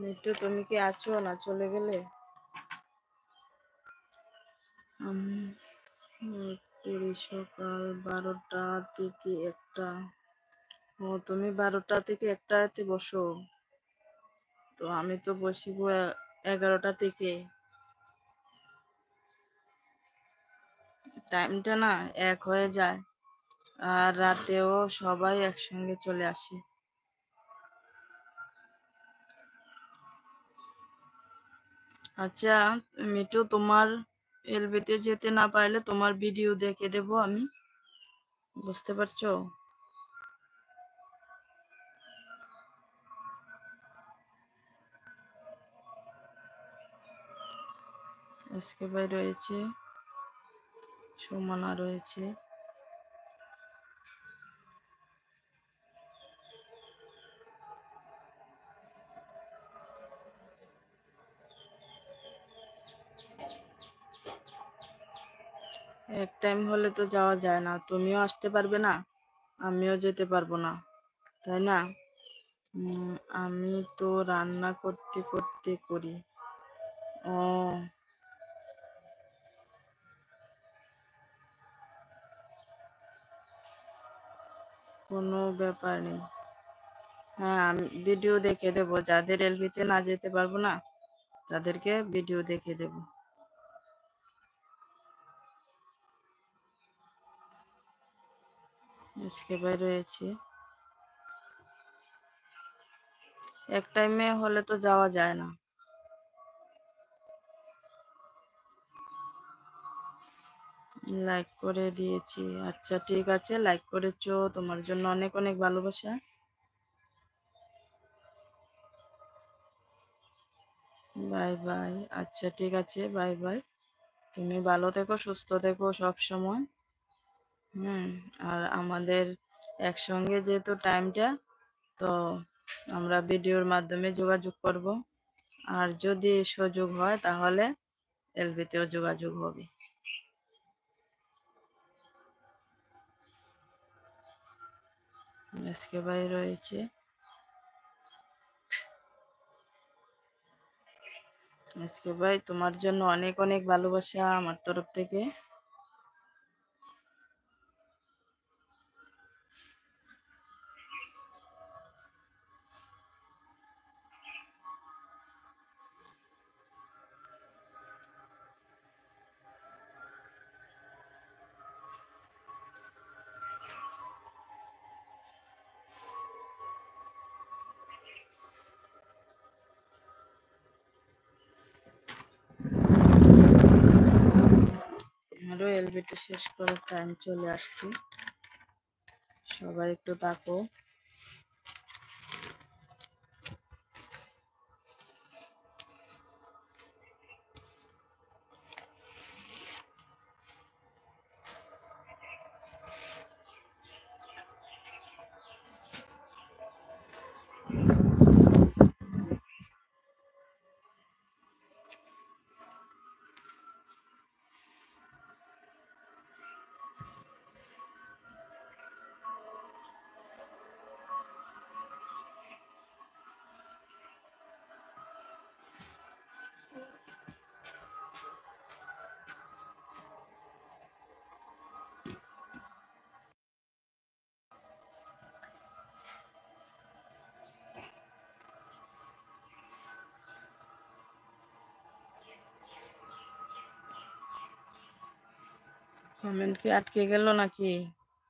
Me too, তুমি কি আছো না চলে গেলে? আমি করি সকাল 12টা থেকে 1টা। ও, তুমি 12টা থেকে 1টাতে বসো? তো আমি তো বসিব 11টা থেকে। টাইমটা না এক হয়ে যায়, আর রাতেও সবাই একসঙ্গে চলে আসে। আচ্ছা মিটু, তোমার এলবিতে যেতে না পারলে তোমার ভিডিও দেখে দেব আমি, বুঝতে পারছো? আজকে ভাই রয়েছে, সুমনা রয়েছে। এক টাইম হলে তো যাওয়া যায় না, তুমিও আসতে পারবে না, আমিও যেতে পারবো না, তাই না? আমি তো রান্না করতে করতে করি। ও, কোনো ব্যাপার নেই। হ্যাঁ, আমি ভিডিও দেখে দেবো, যাদের এলবিতে না যেতে পারবো না তাদেরকে ভিডিও দেখে দেব। আজকে ভাই রয়েছে। এক টাইমে হলে তো যাওয়া যায় না। লাইক করে দিয়েছি, আচ্ছা ঠিক আছে, লাইক করেছো, তোমার জন্য অনেক অনেক ভালোবাসা। Bye bye. আচ্ছা ঠিক আছে, বাই বাই। তুমি ভালো থেকো, সুস্থ থেকো সব সময়। আর আমাদের একসঙ্গে যেহেতু টাইমটা, তো আমরা ভিডিওর মাধ্যমে যোগাযোগ করব, আর যদি সুযোগ হয় তাহলে এলবিতেও যোগাযোগ হবে। আজকে ভাই রয়েছে। আজকে ভাই, তোমার জন্য অনেক অনেক ভালোবাসা আমার তরফ থেকে। আমারও এলবিটি শেষ করার টাইম চলে আসছে, সবাই একটু তাকো। কমেন্ট কি আটকে গেল নাকি?